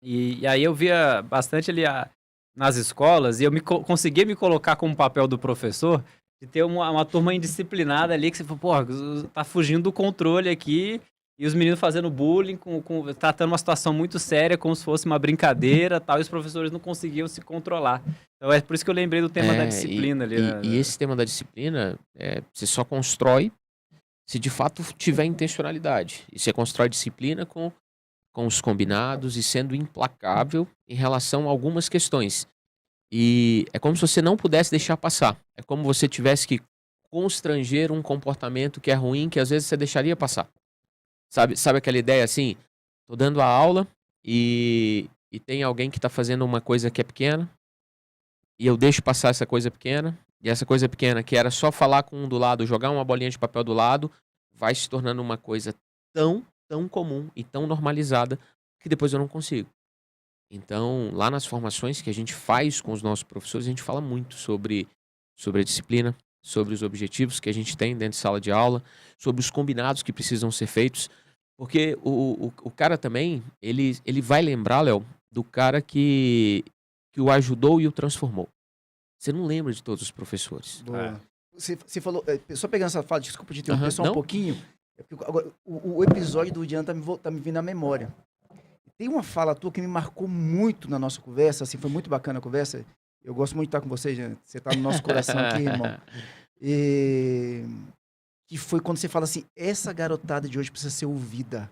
E aí eu via bastante ali nas escolas e eu conseguia me colocar como papel do professor de ter uma turma indisciplinada ali que você fala, porra, tá fugindo do controle aqui e os meninos fazendo bullying, tratando uma situação muito séria como se fosse uma brincadeira tal, e os professores não conseguiam se controlar. Então é por isso que eu lembrei do tema da É, e, disciplina ali, e, e né? esse tema da disciplina, você só constrói se de fato tiver intencionalidade. E você constrói disciplina com os combinados e sendo implacável em relação a algumas questões. E é como se você não pudesse deixar passar. É como você tivesse que constranger um comportamento que é ruim, que às vezes você deixaria passar. Sabe aquela ideia assim? Tô dando a aula e tem alguém que tá fazendo uma coisa que é pequena, e eu deixo passar essa coisa pequena, e essa coisa pequena que era só falar com um do lado, jogar uma bolinha de papel do lado, vai se tornando uma coisa tão comum e tão normalizada que depois eu não consigo. Então, lá nas formações que a gente faz com os nossos professores, a gente fala muito sobre a disciplina, sobre os objetivos que a gente tem dentro de sala de aula, sobre os combinados que precisam ser feitos, porque o cara também, ele vai lembrar, Léo, do cara que o ajudou e o transformou. Você não lembra de todos os professores. É. Boa. Você falou, só pegando essa fala, desculpa te interromper Aham, só um não? pouquinho. É porque agora, o episódio do Diana tá me vindo à memória. Tem uma fala tua que me marcou muito na nossa conversa, assim, foi muito bacana a conversa. Eu gosto muito de estar com você, Diana. Você tá no nosso coração aqui, irmão. E... Que foi quando você fala assim, essa garotada de hoje precisa ser ouvida.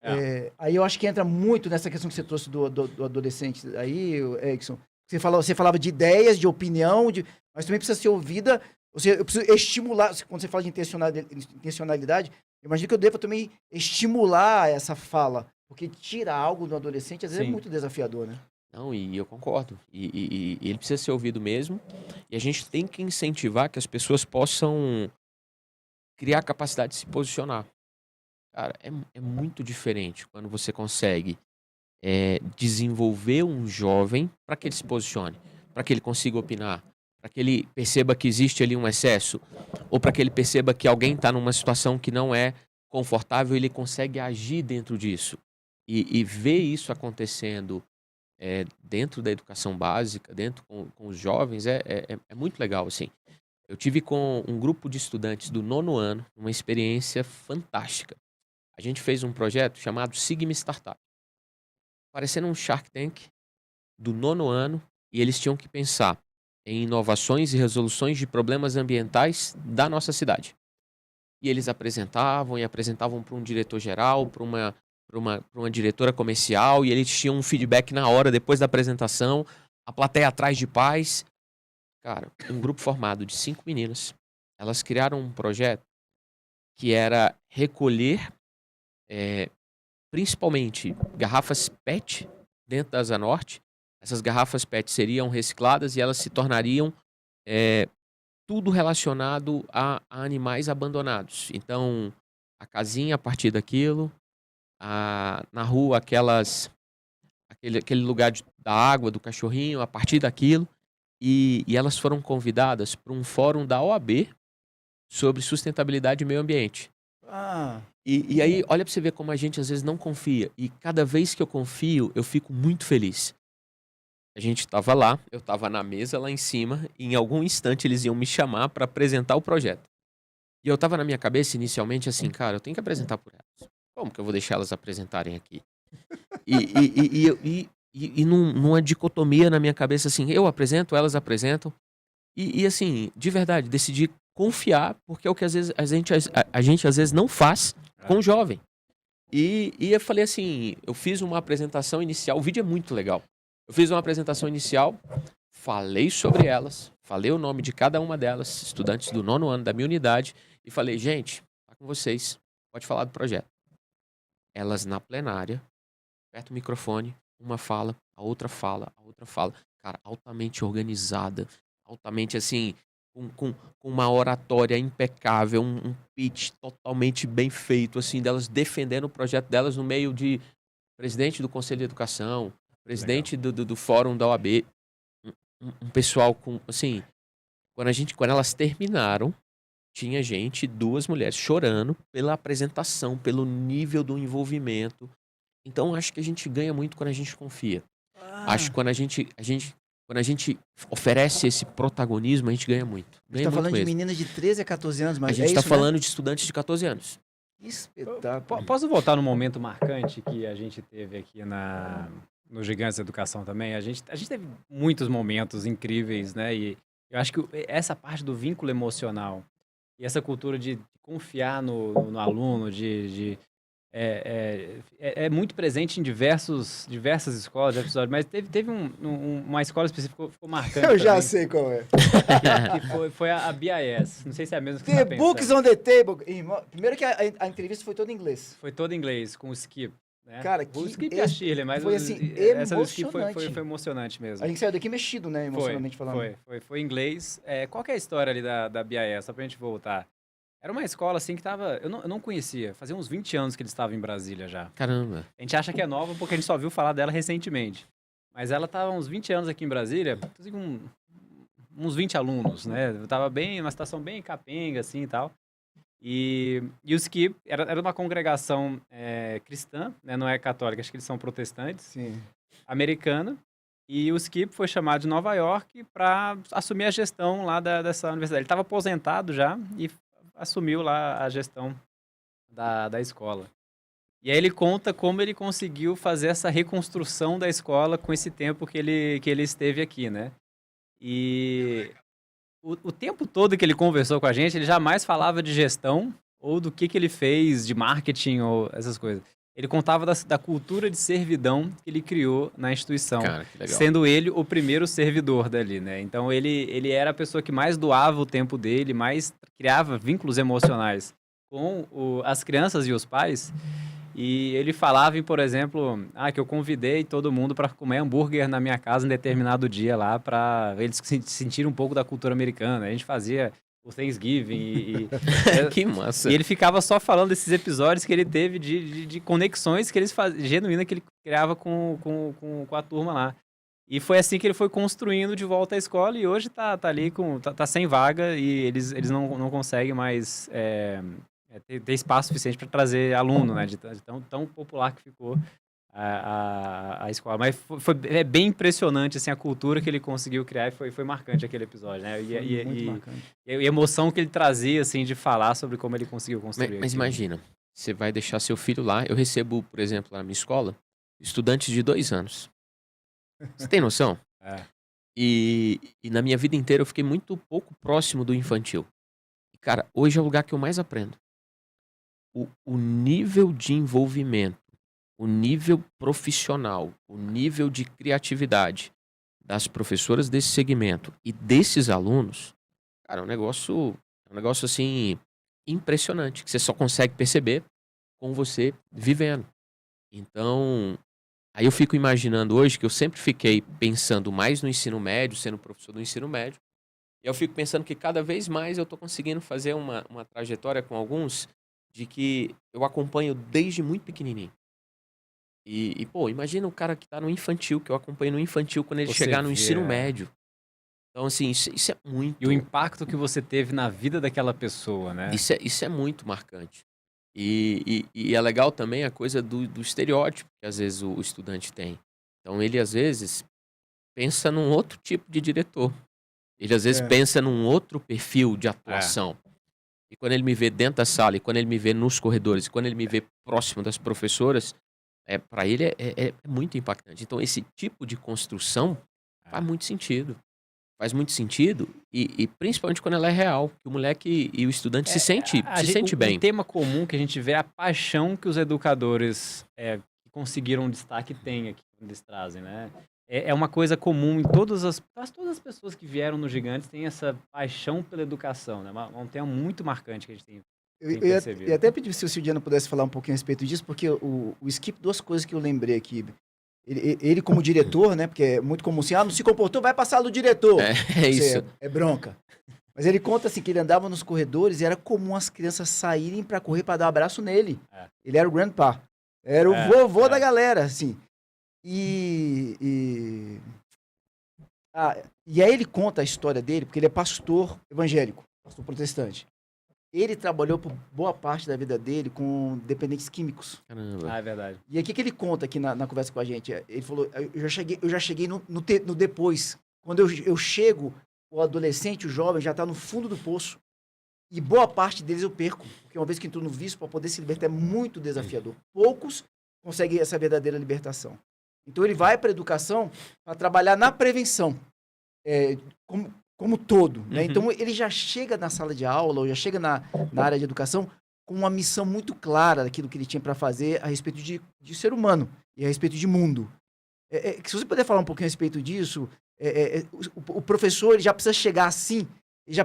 É. Aí eu acho que entra muito nessa questão que você trouxe do adolescente aí, Erickson. Você falava de ideias, de opinião, mas também precisa ser ouvida. Eu preciso estimular, quando você fala de intencionalidade, eu imagino que eu devo também estimular essa fala. Porque tirar algo do adolescente, às vezes, é Sim. muito desafiador, né? Não, e eu concordo. E ele precisa ser ouvido mesmo. E a gente tem que incentivar que as pessoas possam criar a capacidade de se posicionar. Cara, é muito diferente quando você consegue desenvolver um jovem para que ele se posicione, para que ele consiga opinar, para que ele perceba que existe ali um excesso, ou para que ele perceba que alguém está numa situação que não é confortável e ele consegue agir dentro disso. E ver isso acontecendo dentro da educação básica, dentro com os jovens, é muito legal, assim. Eu tive com um grupo de estudantes do 9º ano uma experiência fantástica. A gente fez um projeto chamado Sigma Startup, parecendo um Shark Tank do 9º ano, e eles tinham que pensar em inovações e resoluções de problemas ambientais da nossa cidade. E eles apresentavam e apresentavam para um diretor-geral, para uma diretora comercial, e eles tinham um feedback na hora, depois da apresentação, a plateia atrás de paz. Cara, um grupo formado de 5 meninas, elas criaram um projeto que era recolher, principalmente, garrafas PET dentro da Asa Norte. Essas garrafas PET seriam recicladas e elas se tornariam tudo relacionado a animais abandonados. Então, a casinha a partir daquilo, na rua aquele lugar da água, do cachorrinho, a partir daquilo. E elas foram convidadas para um fórum da OAB sobre sustentabilidade e meio ambiente. Ah, E aí, olha para você ver como a gente às vezes não confia. E cada vez que eu confio, eu fico muito feliz. A gente estava lá, eu estava na mesa lá em cima, e em algum instante eles iam me chamar para apresentar o projeto. E eu estava na minha cabeça inicialmente assim, cara, eu tenho que apresentar por elas. Como que eu vou deixar elas apresentarem aqui? E numa dicotomia na minha cabeça assim, eu apresento, elas apresentam. E assim, de verdade, decidi confiar, porque é o que às vezes a gente às vezes não faz com o jovem. E eu falei assim, eu fiz uma apresentação inicial, o vídeo é muito legal. Eu fiz uma apresentação inicial, falei sobre elas, falei o nome de cada uma delas, estudantes do 9º ano da minha unidade, e falei, gente, tá com vocês, pode falar do projeto. Elas na plenária, perto do microfone, uma fala, a outra fala, a outra fala. Cara, altamente organizada, altamente assim, com uma oratória impecável, um pitch totalmente bem feito, assim, delas defendendo o projeto delas no meio de presidente do Conselho de Educação, presidente do Fórum da OAB, um pessoal com, assim, quando elas terminaram, tinha gente, 2 mulheres chorando pela apresentação, pelo nível do envolvimento. Então, acho que a gente ganha muito quando a gente confia. Acho que quando a gente oferece esse protagonismo, a gente ganha muito. A gente tá falando de meninas de 13 a 14 anos, A mas gente é tá isso, falando de estudantes de 14 anos. né? Que espetáculo. Posso voltar no momento marcante que a gente teve aqui no Gigantes da Educação também? A gente teve muitos momentos incríveis, né? E eu acho que essa parte do vínculo emocional e essa cultura de confiar no aluno, é muito presente em diversas escolas, episódios, mas teve uma escola específica que ficou marcante Eu já também, sei qual é. que foi a BIS. Não sei se é a mesma que você The tá books pensando. on the table. Irmão, primeiro que a entrevista foi toda em inglês. Foi todo em inglês, com o Skip. Né? Cara, O que Skip e a Shirley, mas foi, assim, essa do Skip foi emocionante. emocionante mesmo. A gente saiu daqui mexido, né, emocionalmente falando. Foi em inglês. Qual que é a história ali da BIS, só pra gente voltar? Era uma escola assim que tava. Eu não conhecia. Fazia uns 20 anos que eles estavam em Brasília já. Caramba. A gente acha que é nova porque a gente só viu falar dela recentemente. Mas ela tava uns 20 anos aqui em Brasília, assim, com uns 20 alunos, né? Tava uma situação bem capenga, assim e tal. E o Skip era uma congregação cristã, né? Não é católica, acho que eles são protestantes, Sim. americana. E o Skip foi chamado de Nova York para assumir a gestão lá dessa universidade. Ele estava aposentado já e assumiu lá a gestão da escola. E aí ele conta como ele conseguiu fazer essa reconstrução da escola com esse tempo que ele esteve aqui, né? E o tempo todo que ele conversou com a gente, ele jamais falava de gestão ou do que ele fez de marketing ou essas coisas. Ele contava da cultura de servidão que ele criou na instituição, Cara, que legal. sendo ele o primeiro servidor dali, né? Então ele era a pessoa que mais doava o tempo dele, mais criava vínculos emocionais com as crianças e os pais. E ele falava, por exemplo, que eu convidei todo mundo para comer hambúrguer na minha casa em determinado dia lá, para eles sentirem um pouco da cultura americana. A gente fazia o Thanksgiving Que massa. e ele ficava só falando desses episódios que ele teve de conexões que eles genuínas que ele criava com a turma lá. E foi assim que ele foi construindo de volta a escola e hoje tá ali tá sem vaga e eles não conseguem mais ter espaço suficiente para trazer aluno, né? De tão popular que ficou a escola. Mas é bem impressionante assim, a cultura que ele conseguiu criar e foi marcante aquele episódio, né? Muito marcante. E a emoção que ele trazia, assim, de falar sobre como ele conseguiu construir. Mas aquilo. imagina, você vai deixar seu filho lá. Eu recebo, por exemplo, na minha escola, estudantes de 2 anos. Você tem noção? É. E na minha vida inteira eu fiquei muito pouco próximo do infantil. E, cara, hoje é o lugar que eu mais aprendo. O nível de envolvimento, o nível profissional, o nível de criatividade das professoras desse segmento e desses alunos, cara, é um negócio assim impressionante, que você só consegue perceber com você vivendo. Então, aí eu fico imaginando hoje que eu sempre fiquei pensando mais no ensino médio, sendo professor do ensino médio, e eu fico pensando que cada vez mais eu tô conseguindo fazer uma trajetória com alguns de que eu acompanho desde muito pequenininho. Pô, imagina o cara que tá no infantil, que eu acompanho no infantil, quando ele Você chegar no vê, ensino médio. Então, assim, isso é muito... E o impacto que você teve na vida daquela pessoa, né? Isso é muito marcante. E é legal também a coisa do estereótipo que às vezes o estudante tem. Então, ele às vezes pensa num outro tipo de diretor. Ele às vezes pensa num outro perfil de atuação. E quando ele me vê dentro da sala, e quando ele me vê nos corredores, e quando ele me vê próximo das professoras, para ele é muito impactante. Então, esse tipo de construção faz muito sentido. Faz muito sentido, e principalmente quando ela é real, que o moleque e o estudante se sente bem. Um tema comum que a gente vê é a paixão que os educadores que conseguiram destaque têm aqui, quando eles trazem, né? É uma coisa comum em todas as pessoas que vieram no Gigantes têm essa paixão pela educação, né? Um tema muito marcante que a gente tem percebido. Eu até pedi se o Sildiano pudesse falar um pouquinho a respeito disso, porque o Skip, 2 coisas que eu lembrei aqui. Ele como diretor, né? Porque é muito comum assim, não se comportou, vai passar do diretor. É isso. É bronca. Mas ele conta assim que ele andava nos corredores e era comum as crianças saírem pra correr pra dar um abraço nele. Ele era o grandpa. Era o vovô da galera, assim. E aí ele conta a história dele, porque ele é pastor evangélico, pastor protestante. ele trabalhou por boa parte da vida dele com dependentes químicos. Caramba. Ah, é verdade. E aí, o que ele conta aqui na conversa com a gente? Ele falou, eu já cheguei no depois. Quando eu chego, o adolescente, o jovem, já está no fundo do poço. E boa parte deles eu perco. Porque uma vez que entrou no vício, para poder se libertar é muito desafiador. Poucos conseguem essa verdadeira libertação. Então, ele vai para a educação para trabalhar na prevenção. Como todo, né? Então, ele já chega na sala de aula, ou já chega na área de educação com uma missão muito clara daquilo que ele tinha para fazer a respeito de ser humano e a respeito de mundo. Se você puder falar um pouquinho a respeito disso, o professor ele já precisa chegar assim, ele já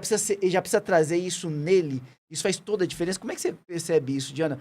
precisa trazer isso nele, isso faz toda a diferença. Como é que você percebe isso, Diana?